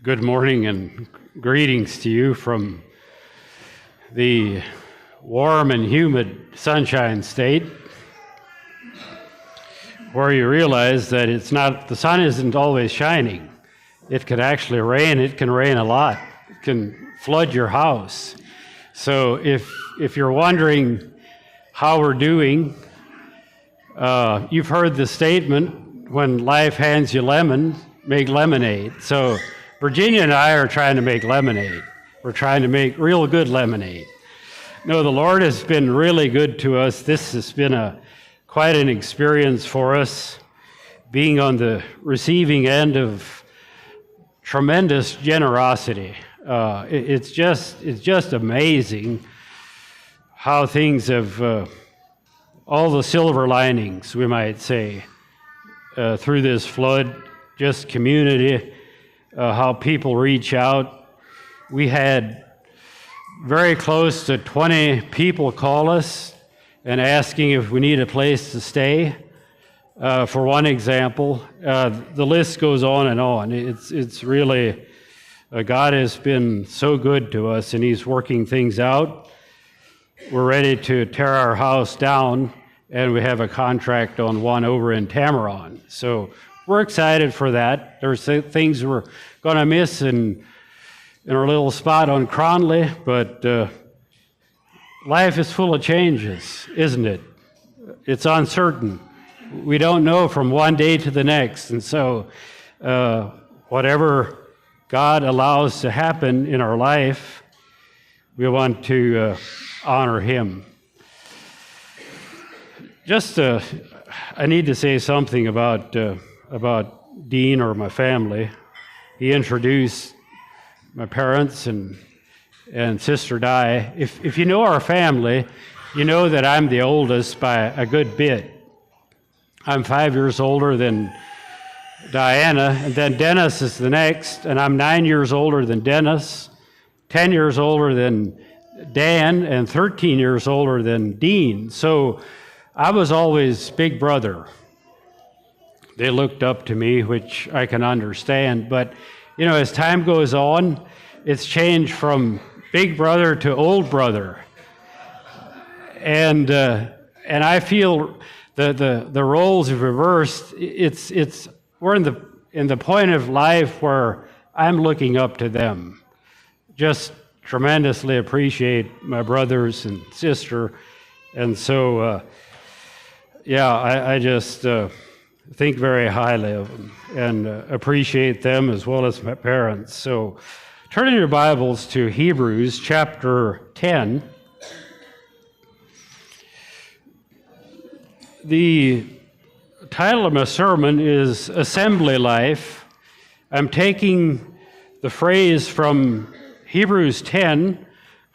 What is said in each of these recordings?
Good morning and greetings to you from the warm and humid Sunshine State, where you realize that the sun isn't always shining. It can actually rain. It can rain a lot. It can flood your house. So if you're wondering how we're doing, you've heard the statement, when life hands you lemon, make lemonade. So Virginia and I are trying to make lemonade. We're trying to make real good lemonade. No, the Lord has been really good to us. This has been quite an experience for us, being on the receiving end of tremendous generosity. It's just amazing how things have, all the silver linings, we might say, through this flood, just community, how people reach out. We had very close to 20 people call us and asking if we need a place to stay. For one example, the list goes on and on. It's really, God has been so good to us, and He's working things out. We're ready to tear our house down, and we have a contract on one over in Tamaron. So we're excited for that. There's things we're going to miss in our little spot on Cronley, but life is full of changes, isn't it? It's uncertain. We don't know from one day to the next, and so whatever God allows to happen in our life, we want to honor Him. I need to say something about Dean, or my family. He introduced my parents and Sister Di. If you know our family, you know that I'm the oldest by a good bit. I'm 5 years older than Diana, and then Dennis is the next, and I'm 9 years older than Dennis, 10 years older than Dan, and 13 years older than Dean. So I was always big brother. They looked up to me, which I can understand, but as time goes on, it's changed from big brother to old brother, and I feel the roles have reversed. We're in the point of life where I'm looking up to them. Just tremendously appreciate my brothers and sister, and so I just think very highly of them and appreciate them as well as my parents. So turn in your Bibles to Hebrews chapter 10. The title of my sermon is Assembly Life. I'm taking the phrase from Hebrews 10,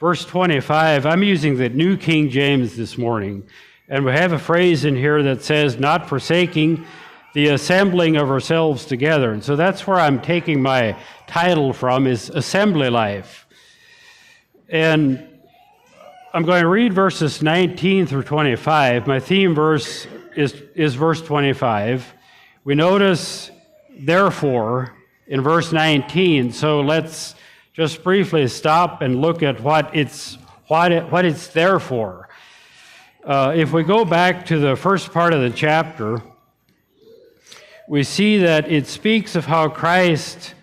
verse 25. I'm using the New King James this morning. And we have a phrase in here that says, not forsaking the assembling of ourselves together. And so that's where I'm taking my title from, is Assembly Life. And I'm going to read verses 19 through 25. My theme verse is verse 25. We notice, therefore, in verse 19. So let's just briefly stop and look at what it's there for. If we go back to the first part of the chapter, we see that it speaks of how Christ,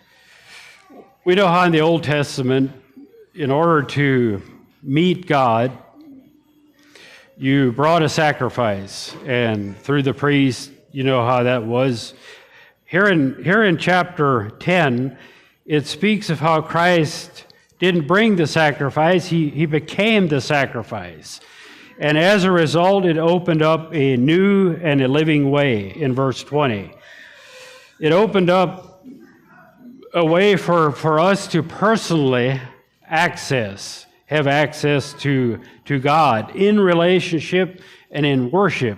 we know how in the Old Testament, in order to meet God, you brought a sacrifice, and through the priest, you know how that was. Here in chapter 10, it speaks of how Christ didn't bring the sacrifice, he became the sacrifice. And as a result, it opened up a new and a living way in verse 20. It opened up a way for us to personally have access to God in relationship and in worship.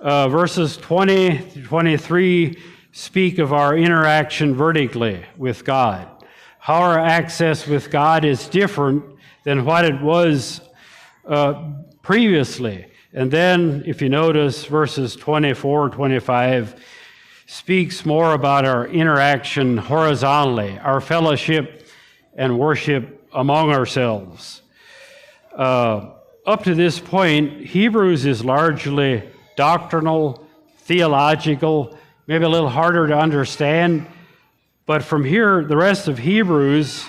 Verses 20 to 23 speak of our interaction vertically with God. How our access with God is different than what it was previously. And then, if you notice, verses 24, 25 speaks more about our interaction horizontally, our fellowship and worship among ourselves. Up to this point, Hebrews is largely doctrinal, theological, maybe a little harder to understand, but from here, the rest of Hebrews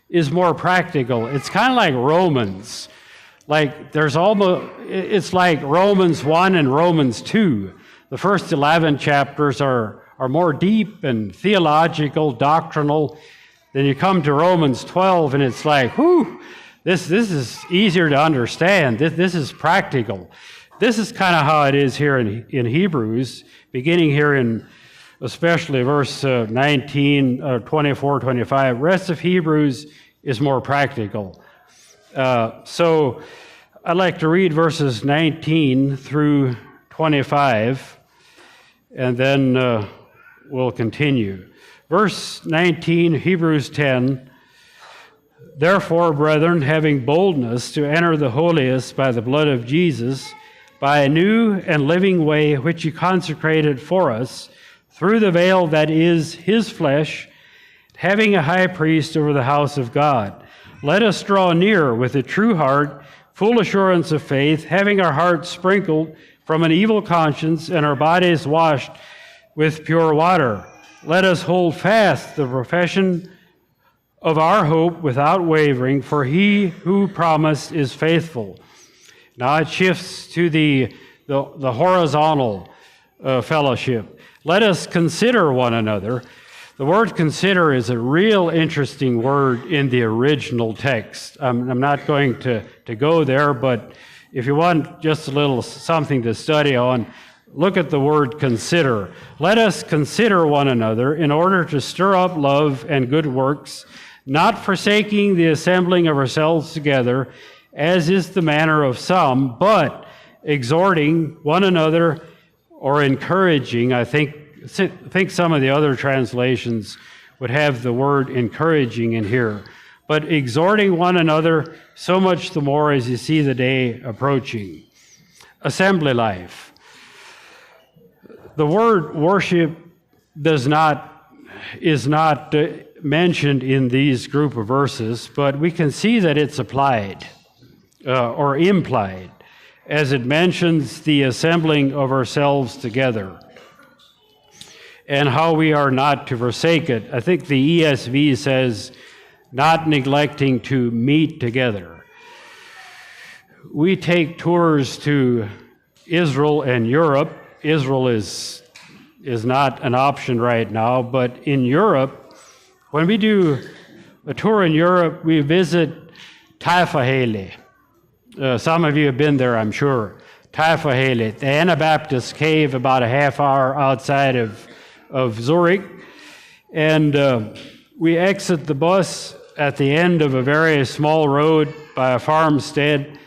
is more practical. It's kind of like Romans. It's like Romans 1 and Romans 2. The first 11 chapters are more deep and theological, doctrinal. Then you come to Romans 12 and it's like, whew, this is easier to understand. This is practical. This is kind of how it is here in Hebrews, beginning here in especially verse 19, 24, 25. Rest of Hebrews is more practical. So I'd like to read verses 19 through 25, and then we'll continue. Verse 19, Hebrews 10, therefore, brethren, having boldness to enter the holiest by the blood of Jesus, by a new and living way which he consecrated for us, through the veil that is his flesh, having a high priest over the house of God. Let us draw near with a true heart, full assurance of faith, having our hearts sprinkled from an evil conscience and our bodies washed with pure water. Let us hold fast the profession of our hope without wavering, for he who promised is faithful. Now it shifts to the horizontal fellowship. Let us consider one another. The word consider is a real interesting word in the original text. I'm not going to go there, but if you want just a little something to study on, look at the word consider. Let us consider one another in order to stir up love and good works, not forsaking the assembling of ourselves together, as is the manner of some, but exhorting one another or encouraging. I think some of the other translations would have the word encouraging in here. But exhorting one another, so much the more as you see the day approaching. Assembly life. The word worship is not mentioned in these group of verses, but we can see that it's applied or implied, as it mentions the assembling of ourselves together and how we are not to forsake it. I think the ESV says, not neglecting to meet together. We take tours to Israel and Europe. Israel is not an option right now, but in Europe, when we do a tour in Europe, we visit Taifahele. Some of you have been there, I'm sure. Taifahele, the Anabaptist cave about a half hour outside of Zurich. And we exit the bus at the end of a very small road by a farmstead,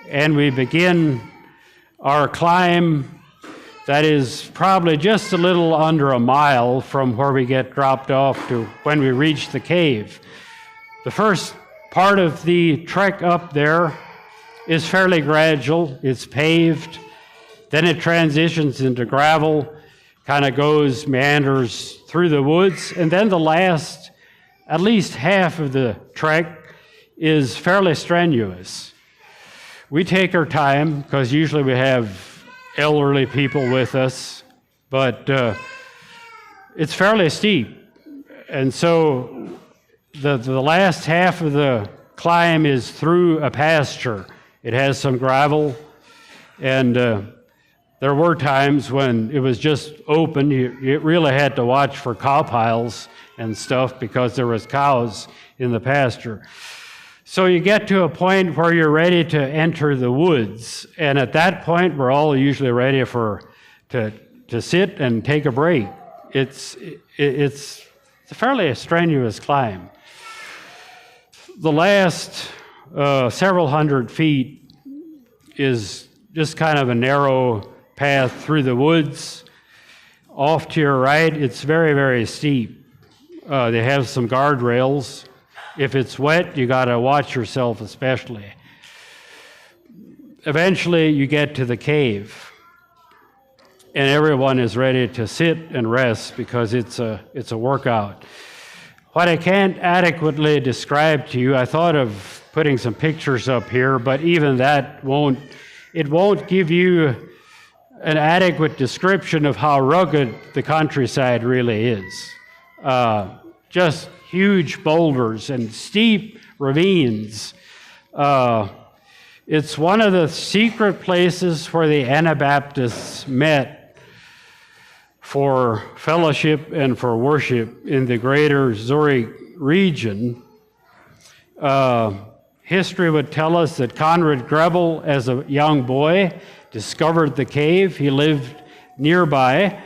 and we begin our climb that is probably just a little under a mile from where we get dropped off to when we reach the cave. The first part of the trek up there is fairly gradual. It's paved. Then it transitions into gravel, kind of meanders through the woods. And then the last, at least half of the trek is fairly strenuous. We take our time because usually we have elderly people with us, but it's fairly steep. And so the last half of the climb is through a pasture. It has some gravel, and there were times when it was just open. You really had to watch for cow piles and stuff because there was cows in the pasture. So you get to a point where you're ready to enter the woods, and at that point we're all usually ready to sit and take a break. It's a fairly strenuous climb. The last several hundred feet is just kind of a narrow path through the woods. Off to your right, it's very, very steep. They have some guardrails. If it's wet, you got to watch yourself especially. Eventually, you get to the cave. and everyone is ready to sit and rest because it's a workout. What I can't adequately describe to you, I thought of putting some pictures up here, but even that won't give you an adequate description of how rugged the countryside really is. Just huge boulders and steep ravines. It's one of the secret places where the Anabaptists met for fellowship and for worship in the greater Zurich region. History would tell us that Conrad Grebel, as a young boy, discovered the cave. He lived nearby.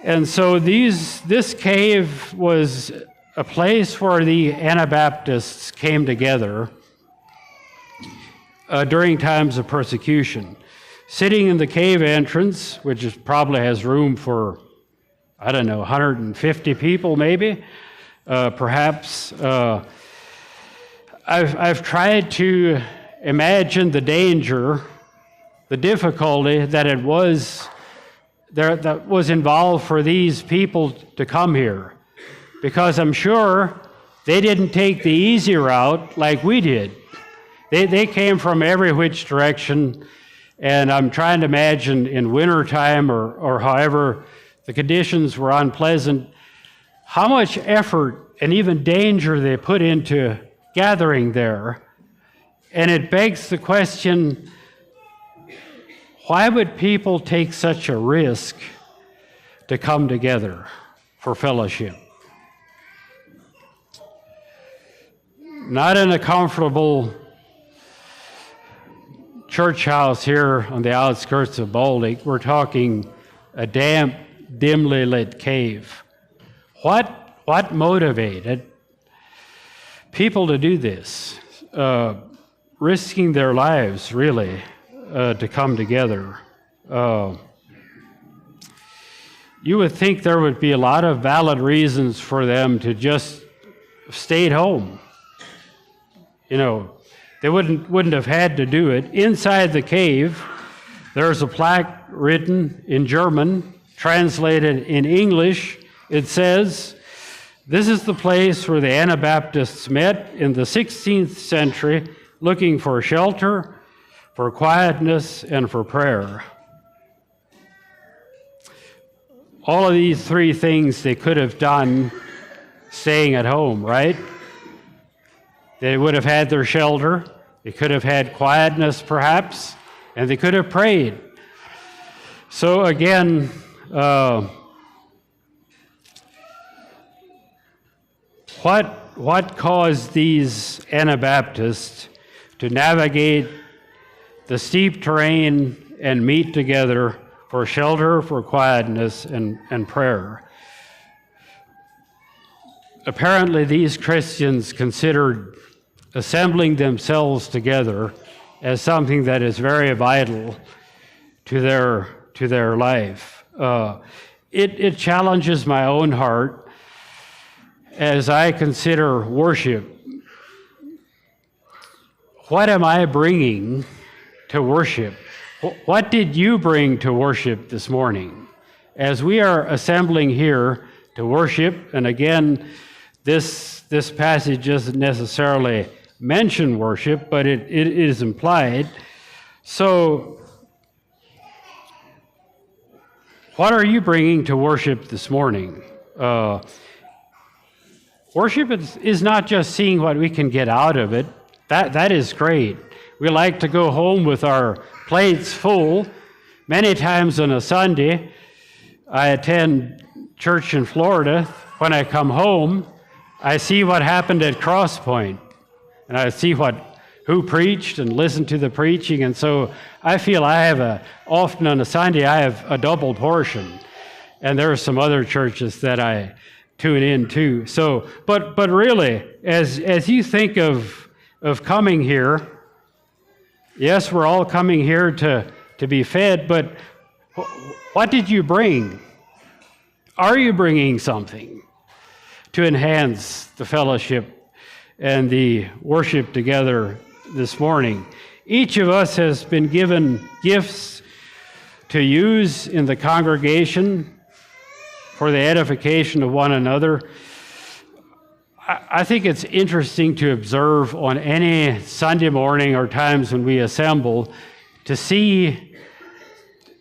And so this cave was a place where the Anabaptists came together during times of persecution. Sitting in the cave entrance, which probably has room for, 150 people maybe, perhaps. I've tried to imagine the danger, the difficulty that was involved for these people to come here, because I'm sure they didn't take the easy route like we did. They came from every which direction, and I'm trying to imagine in wintertime or however the conditions were unpleasant, how much effort and even danger they put into gathering there. And it begs the question, why would people take such a risk to come together for fellowship? Not in a comfortable church house here on the outskirts of Baltic. We're talking a damp, dimly lit cave. What motivated people to do this? Risking their lives, really, to come together. You would think there would be a lot of valid reasons for them to just stay at home. They wouldn't have had to do it. Inside the cave, there's a plaque written in German, translated in English. It says, "This is the place where the Anabaptists met in the 16th century, looking for shelter, for quietness, and for prayer." All of these three things they could have done staying at home, right? They would have had their shelter, they could have had quietness perhaps, and they could have prayed. So again, what caused these Anabaptists to navigate the steep terrain and meet together for shelter, for quietness, and prayer? Apparently, these Christians considered assembling themselves together as something that is very vital to their life. It challenges my own heart as I consider worship. What am I bringing to worship? What did you bring to worship this morning? As we are assembling here to worship, and again, this passage doesn't necessarily mention worship, but it is implied. So, what are you bringing to worship this morning? Worship is not just seeing what we can get out of it. That is great. We like to go home with our plates full. Many times on a Sunday, I attend church in Florida. When I come home, I see what happened at Cross Point, and I see who preached and listened to the preaching, and so I feel often on a Sunday I have a double portion, and there are some other churches that I tune in to. So, but really, as you think of coming here, yes, we're all coming here to be fed, but what did you bring? Are you bringing something to enhance the fellowship and the worship together this morning? Each of us has been given gifts to use in the congregation for the edification of one another. I think it's interesting to observe on any Sunday morning or times when we assemble to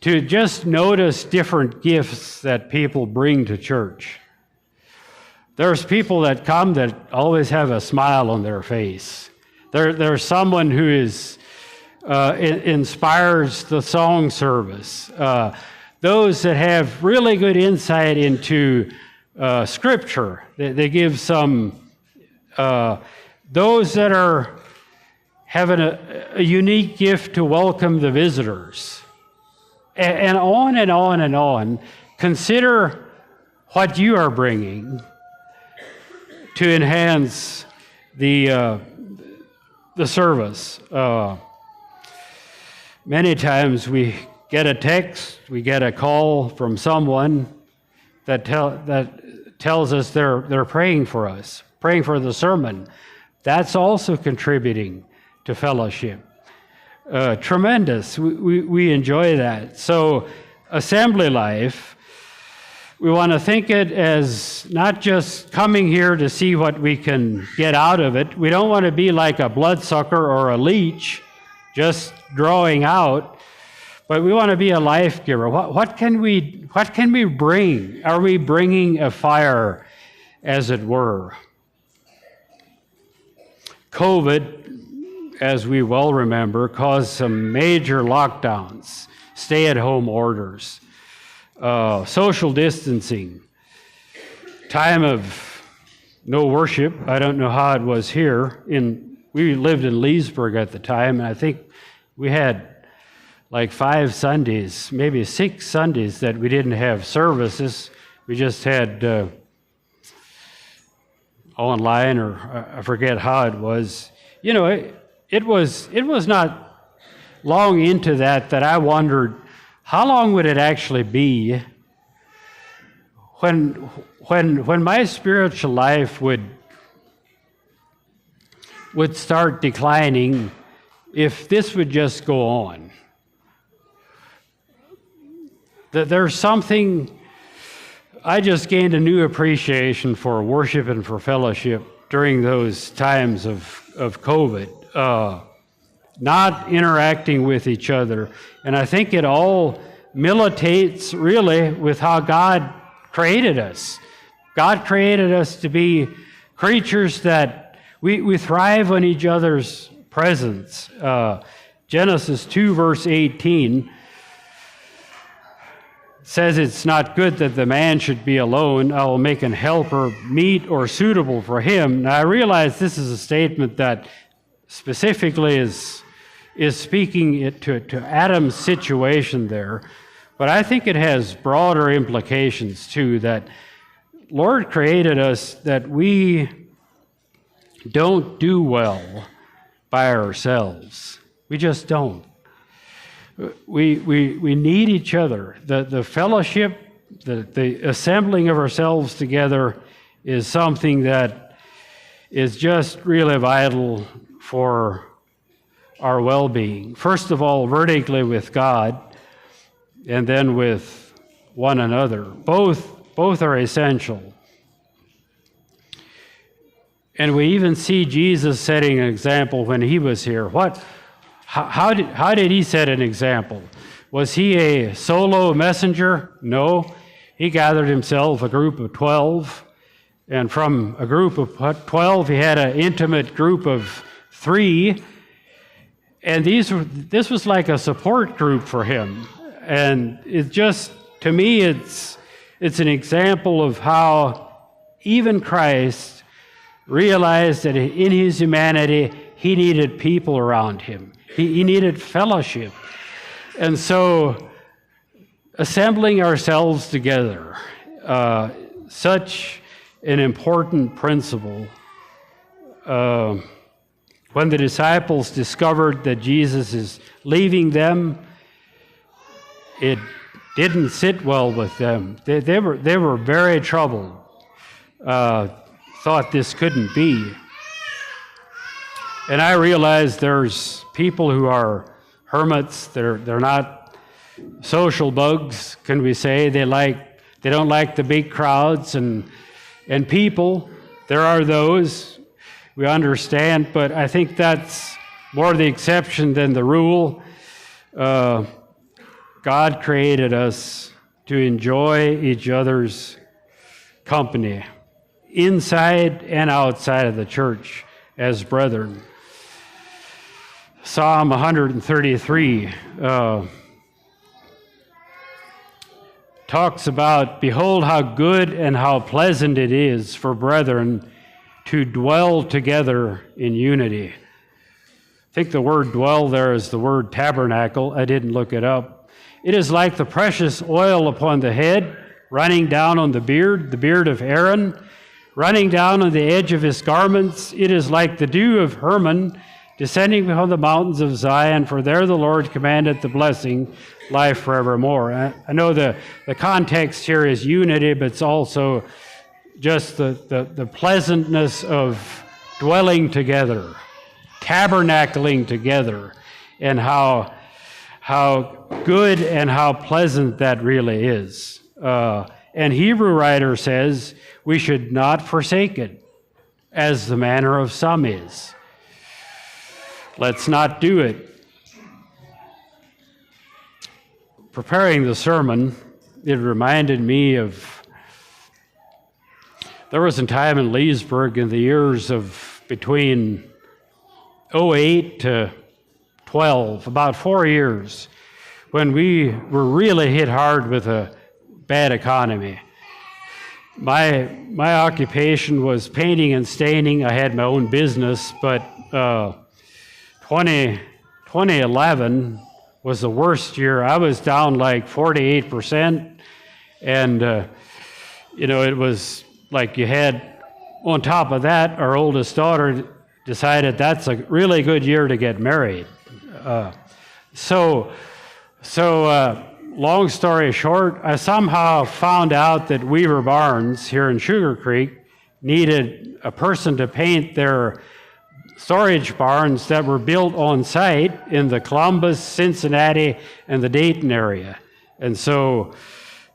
just notice different gifts that people bring to church. There's people that come that always have a smile on their face. There's someone who inspires the song service. Those that have really good insight into Scripture. They give some, those that are having a unique gift to welcome the visitors. And on and on and on. Consider what you are bringing to enhance the service. Many times we get a text, we get a call from someone that tells us they're praying for us, praying for the sermon. That's also contributing to fellowship. Tremendous. We enjoy that. So assembly life, we want to think it as not just coming here to see what we can get out of it. We don't want to be like a bloodsucker or a leech, just drawing out, but we want to be a life giver. What can we bring? Are we bringing a fire, as it were? COVID, as we well remember, caused some major lockdowns, stay-at-home orders, social distancing, time of no worship. I don't know how it was here. We lived in Leesburg at the time, and I think we had like 5 Sundays, maybe 6 Sundays that we didn't have services. We just had online, or I forget how it was. You know, it was not long into that I wondered how long would it actually be when my spiritual life would start declining if this would just go on. There's something, I just gained a new appreciation for worship and for fellowship during those times of COVID, not interacting with each other. And I think it all militates really with how God created us. God created us to be creatures that we thrive on each other's presence. Genesis 2, verse 18 says, "It's not good that the man should be alone. I will make an helper meet or suitable for him." Now, I realize this is a statement that specifically is speaking it to Adam's situation there, but I think it has broader implications too, that Lord created us that we don't do well by ourselves. We just don't. We need each other. The fellowship, the assembling of ourselves together is something that is just really vital for our well-being. First of all, vertically with God, and then with one another. Both are essential. And we even see Jesus setting an example when he was here. How did he set an example? Was he a solo messenger? No. He gathered himself a group of 12, and from a group of 12, he had an intimate group of 3, and this was like a support group for him. And it just, to me, it's an example of how even Christ realized that in his humanity, he needed people around him. He needed fellowship. And so assembling ourselves together, such an important principle. When the disciples discovered that Jesus is leaving them, it didn't sit well with them. They were very troubled, thought this couldn't be. And I realize there's people who are hermits. They're not social bugs, can we say. They don't like the big crowds and people. There are those, we understand, but I think that's more the exception than the rule. God created us to enjoy each other's company, inside and outside of the church, as brethren. Psalm 133 talks about, behold how good and how pleasant it is for brethren to dwell together in unity. I think the word dwell there is the word tabernacle. I didn't look it up. It is like the precious oil upon the head, running down on the beard of Aaron, running down on the edge of his garments. It is like the dew of Hermon, descending upon the mountains of Zion, for there the Lord commanded the blessing, life forevermore. I know the context here is unity, but it's also just the pleasantness of dwelling together, tabernacling together, and how good and how pleasant that really is. And Hebrew writer says we should not forsake it, as the manner of some is. Let's not do it. Preparing the sermon, it reminded me of, there was a time in Leesburg in the years of between 08 to 12, about 4 years, when we were really hit hard with a bad economy. My occupation was painting and staining. I had my own business, but 2011 was the worst year. I was down like 48%, and it was like you had, on top of that, our oldest daughter decided that's a really good year to get married. So long story short, I somehow found out that Weaver Barnes here in Sugar Creek needed a person to paint their storage barns that were built on site in the Columbus, Cincinnati, and the Dayton area. And so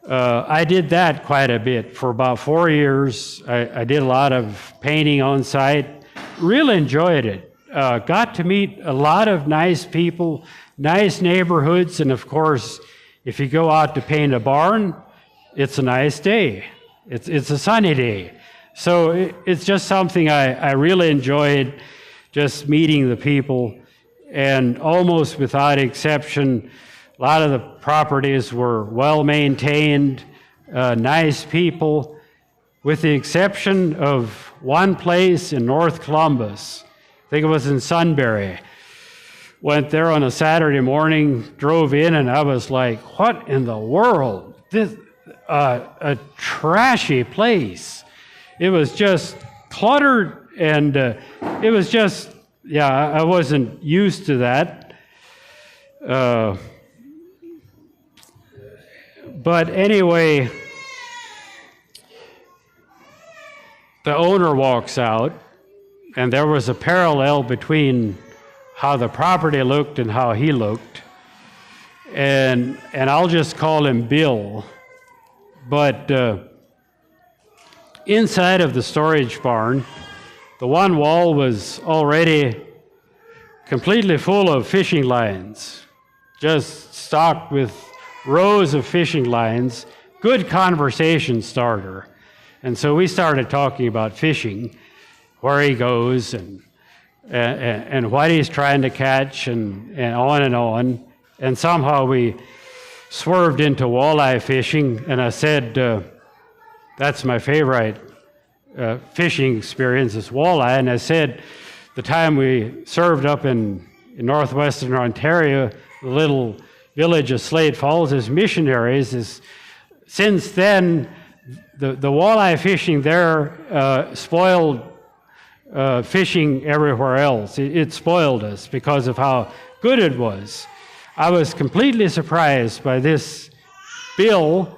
I did that quite a bit for about 4 years. I did a lot of painting on site, really enjoyed it. Got to meet a lot of nice people, nice neighborhoods, and of course, if you go out to paint a barn, it's a nice day. It's a sunny day. So it's just something I really enjoyed, just meeting the people, and almost without exception, a lot of the properties were well maintained, nice people, with the exception of one place in North Columbus. I think it was in Sunbury. Went there on a Saturday morning, drove in, and I was like, what in the world? This a trashy place. It was just cluttered, and it was just, I wasn't used to that. But anyway, the owner walks out, and there was a parallel between how the property looked and how he looked. And I'll just call him Bill. But inside of the storage barn, the one wall was already completely full of fishing lines, just stocked with rows of fishing lines, good conversation starter. And so we started talking about fishing, where he goes and what he's trying to catch, and on and on. And somehow we swerved into walleye fishing, and I said, that's my favorite fishing experience is walleye. And I said, the time we served up in northwestern Ontario, the little village of Slade Falls as missionaries, since then, the walleye fishing there spoiled fishing everywhere else. It spoiled us because of how good it was. I was completely surprised by this Bill.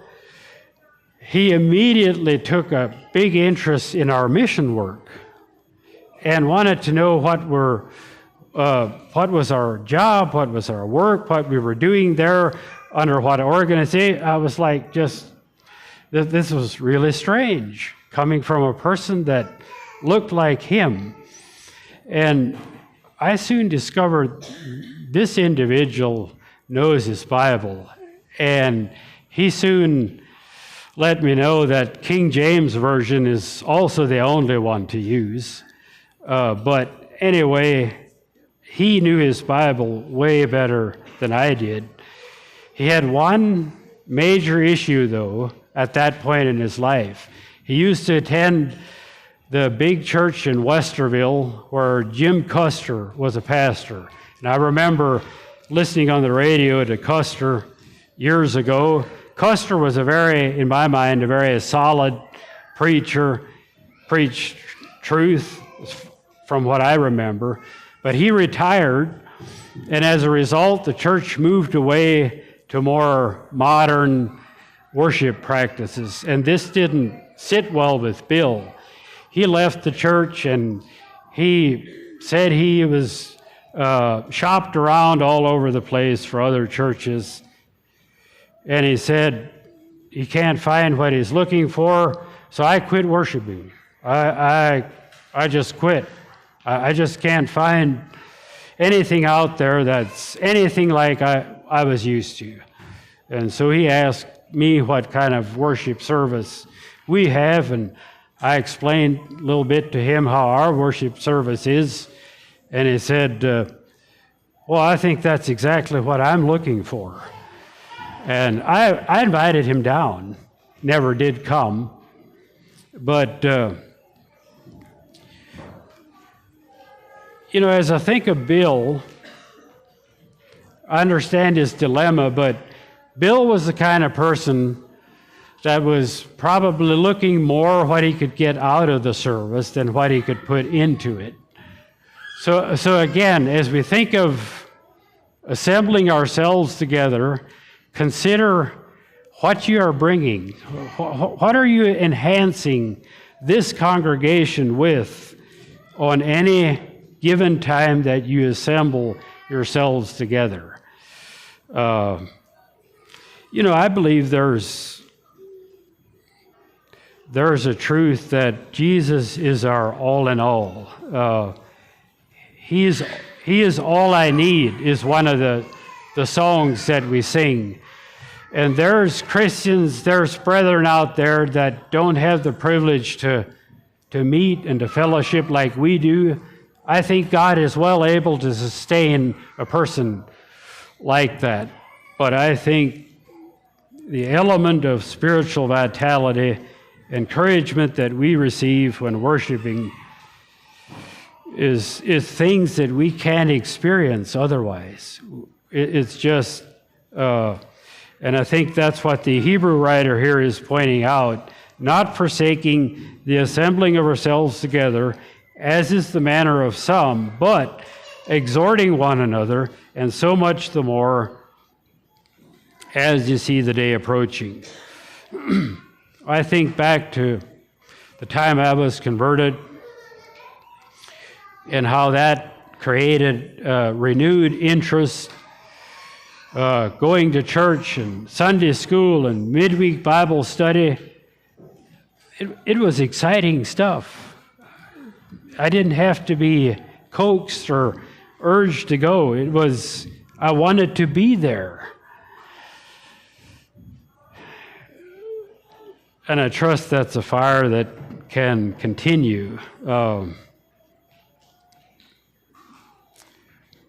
He immediately took a big interest in our mission work and wanted to know what what was our job, what was our work, what we were doing there, under what organization. I was like, this was really strange, coming from a person that looked like him. And I soon discovered this individual knows his Bible, and he soon let me know that King James Version is also the only one to use. But anyway, he knew his Bible way better than I did. He had one major issue, though, at that point in his life. He used to attend the big church in Westerville where Jim Custer was a pastor. And I remember listening on the radio to Custer years ago. Custer was in my mind, a very solid preacher, preached truth from what I remember. But he retired, and as a result, the church moved away to more modern worship practices. And this didn't sit well with Bill. He left the church, and he said he was shopped around all over the place for other churches. And he said he can't find what he's looking for, so I quit worshiping. I just quit. I just can't find anything out there that's anything like I was used to. And so he asked me what kind of worship service we have, and I explained a little bit to him how our worship service is, and he said, well, I think that's exactly what I'm looking for. And I invited him down, never did come, but as I think of Bill, I understand his dilemma, but Bill was the kind of person that was probably looking more what he could get out of the service than what he could put into it. So again, as we think of assembling ourselves together, consider what you are bringing. What are you enhancing this congregation with on any given time that you assemble yourselves together? I believe there's a truth that Jesus is our all in all. He is all I need is one of the songs that we sing. And there's Christians, there's brethren out there that don't have the privilege to meet and to fellowship like we do. I think God is well able to sustain a person like that. But I think the element of spiritual vitality, encouragement that we receive when worshiping is things that we can't experience otherwise. It's just, and I think that's what the Hebrew writer here is pointing out, not forsaking the assembling of ourselves together, as is the manner of some, but exhorting one another, and so much the more as you see the day approaching. I think back to the time I was converted and how that created renewed interest, going to church and Sunday school and midweek Bible study. It was exciting stuff. I didn't have to be coaxed or urged to go. I wanted to be there. And I trust that's a fire that can continue.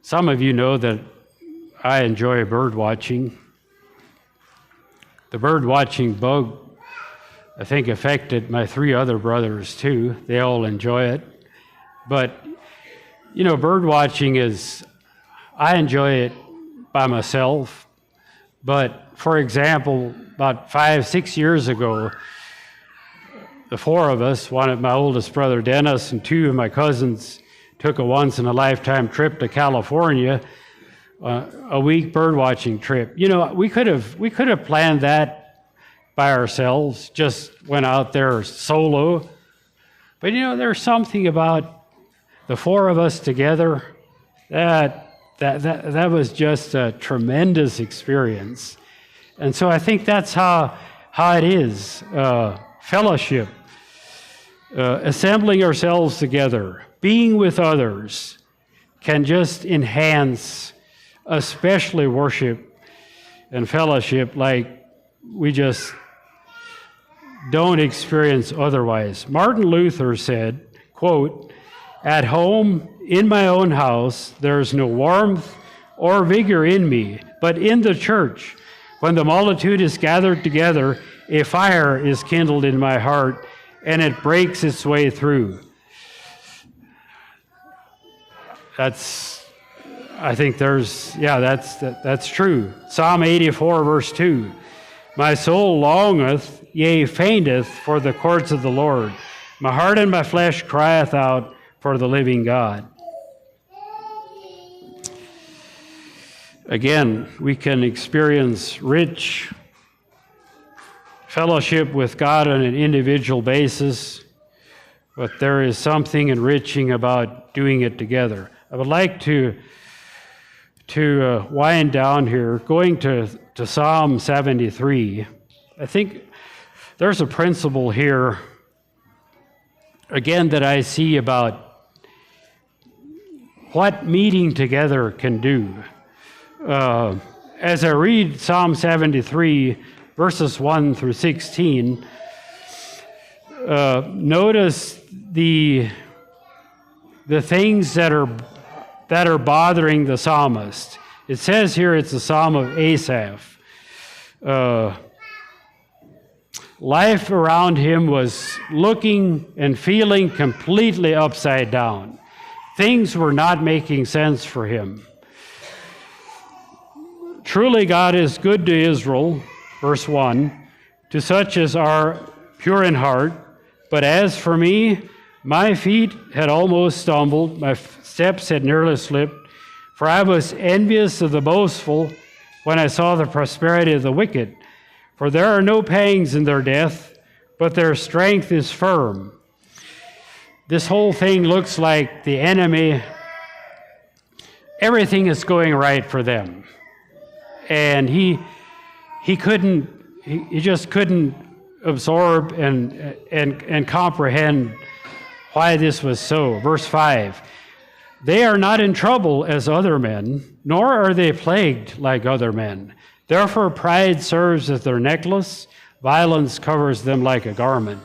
Some of you know that I enjoy bird watching. The bird watching bug, I think, affected my 3 other brothers too. They all enjoy it. But, bird watching I enjoy it by myself. But, for example, about 5-6 years ago, the 4 of us, my oldest brother Dennis and 2 of my cousins, took a once-in-a-lifetime trip to California, a week bird watching trip. We could have planned that by ourselves, just went out there solo. But there's something about the 4 of us together That was just a tremendous experience. And so I think that's how it is, fellowship, assembling ourselves together, being with others can just enhance, especially worship and fellowship, like we just don't experience otherwise. Martin Luther said, quote, "At home, in my own house, there is no warmth or vigor in me, but in the church, when the multitude is gathered together, a fire is kindled in my heart, and it breaks its way through." I think that's true. Psalm 84, verse 2, "My soul longeth, yea, fainteth for the courts of the Lord. My heart and my flesh crieth out for the living God." Again, we can experience rich fellowship with God on an individual basis, but there is something enriching about doing it together. I would like to wind down here, going to Psalm 73. I think there's a principle here, again, that I see about what meeting together can do. As I read Psalm 73, verses 1 through 16, notice the things that are bothering the psalmist. It says here it's a psalm of Asaph. Life around him was looking and feeling completely upside down. Things were not making sense for him. "Truly God is good to Israel," verse 1, "to such as are pure in heart. But as for me, my feet had almost stumbled, my steps had nearly slipped, for I was envious of the boastful when I saw the prosperity of the wicked. For there are no pangs in their death, but their strength is firm." This whole thing looks like the enemy, everything is going right for them. And he just couldn't absorb and comprehend why this was so. Verse 5, "They are not in trouble as other men, nor are they plagued like other men. Therefore pride serves as their necklace, violence covers them like a garment.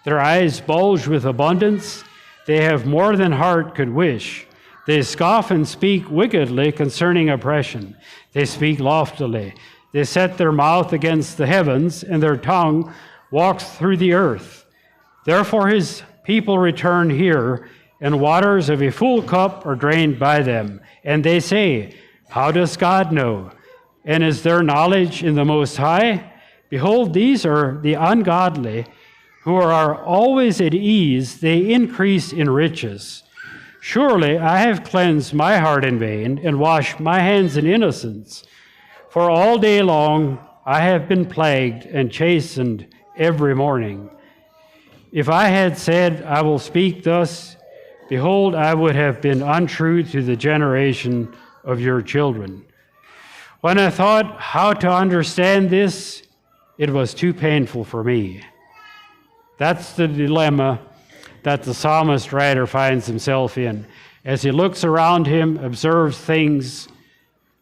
Their eyes bulge with abundance, they have more than heart could wish. They scoff and speak wickedly concerning oppression. They speak loftily. They set their mouth against the heavens, and their tongue walks through the earth. Therefore his people return here, and waters of a full cup are drained by them. And they say, how does God know? And is there knowledge in the Most High? Behold, these are the ungodly, who are always at ease, they increase in riches. Surely I have cleansed my heart in vain, and washed my hands in innocence. For all day long I have been plagued and chastened every morning. If I had said, I will speak thus, behold, I would have been untrue to the generation of your children. When I thought how to understand this, it was too painful for me. That's the dilemma that the psalmist writer finds himself in. As he looks around him, observes things,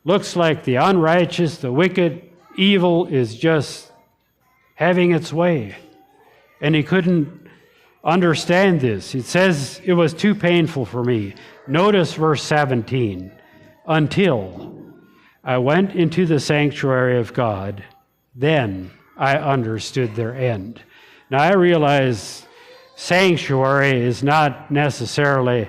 looks like the unrighteous, the wicked, evil is just having its way. And he couldn't understand this. It says it was too painful for me. Notice verse 17. Until I went into the sanctuary of God, then I understood their end. Now I realize sanctuary is not necessarily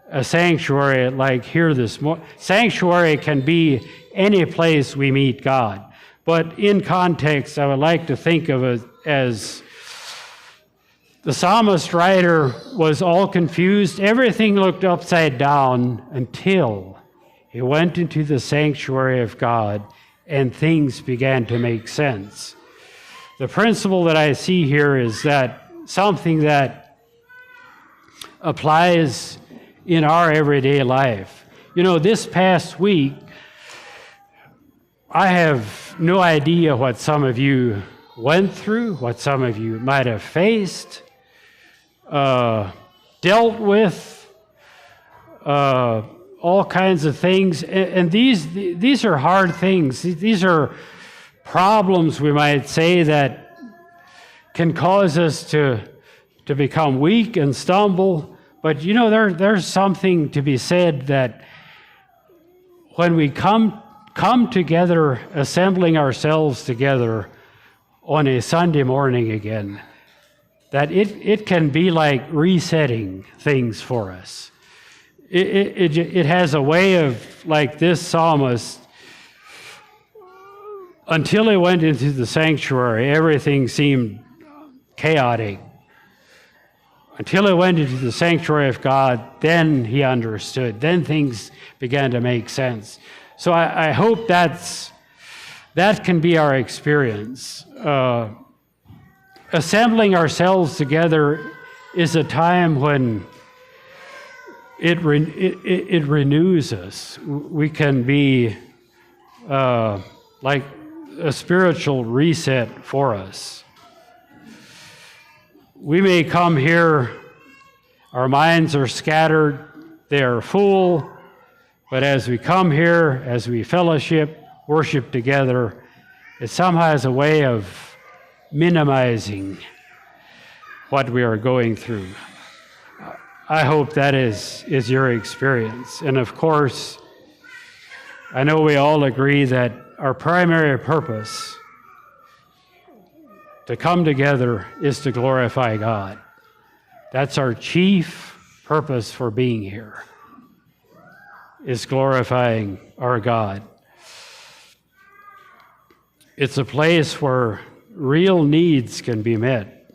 a sanctuary like here this morning. Sanctuary can be any place we meet God. But in context, I would like to think of it as the psalmist writer was all confused. Everything looked upside down until he went into the sanctuary of God and things began to make sense. The principle that I see here is that something that applies in our everyday life. You know, this past week, I have no idea what some of you went through, what some of you might have faced, dealt with, all kinds of things. And these are hard things. These are problems, we might say, that can cause us to become weak and stumble. But you know, there's something to be said that when we come together, assembling ourselves together on a Sunday morning again, that it can be like resetting things for us. It has a way of, like this psalmist, until he went into the sanctuary, everything seemed chaotic. Until he went into the sanctuary of God, then he understood. Then things began to make sense. So I hope that can be our experience. Assembling ourselves together is a time when it renews us. We can be like a spiritual reset for us. We may come here, our minds are scattered, they are full, but as we come here, as we fellowship, worship together, it somehow has a way of minimizing what we are going through. I hope that is your experience. And of course, I know we all agree that our primary purpose to come together is to glorify God. That's our chief purpose for being here, is glorifying our God. It's a place where real needs can be met,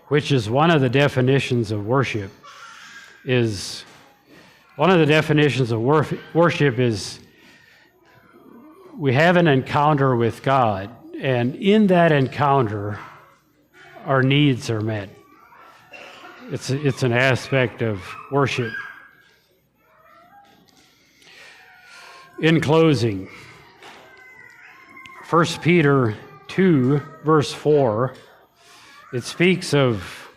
which is one of the definitions of worship. One of the definitions of worship is we have an encounter with God, and in that encounter, our needs are met. It's an aspect of worship. In closing, 1 Peter 2, verse 4, it speaks of,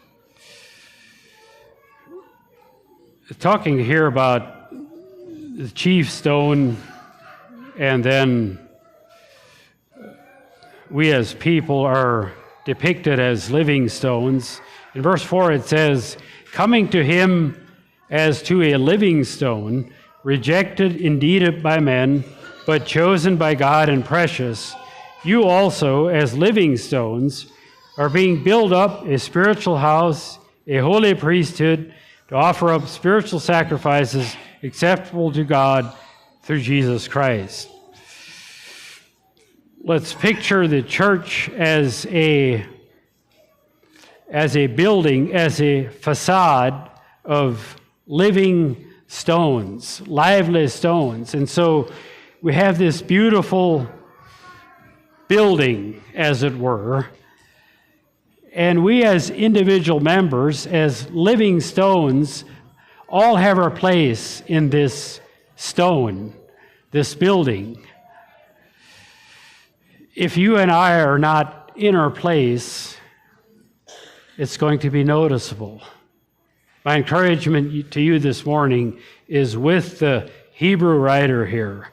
talking here about the chief stone, and then we as people are depicted as living stones. In verse 4 it says, coming to him as to a living stone, rejected indeed by men, but chosen by God and precious, you also, as living stones, are being built up a spiritual house, a holy priesthood, to offer up spiritual sacrifices acceptable to God through Jesus Christ. Let's picture the church as a building, as a facade of living stones, lively stones. And so we have this beautiful building, as it were, and we as individual members, as living stones, all have our place in this stone, this building. If you and I are not in our place, it's going to be noticeable. My encouragement to you this morning is with the Hebrew writer here.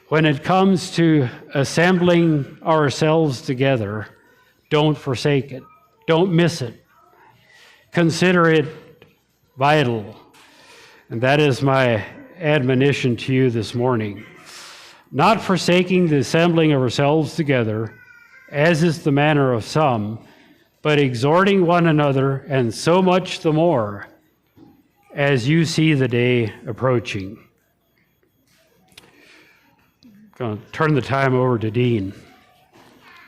When it comes to assembling ourselves together, don't forsake it. Don't miss it. Consider it vital. And that is my admonition to you this morning. Not forsaking the assembling of ourselves together, as is the manner of some, but exhorting one another, and so much the more as you see the day approaching. I'm going to turn the time over to Dean.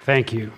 Thank you.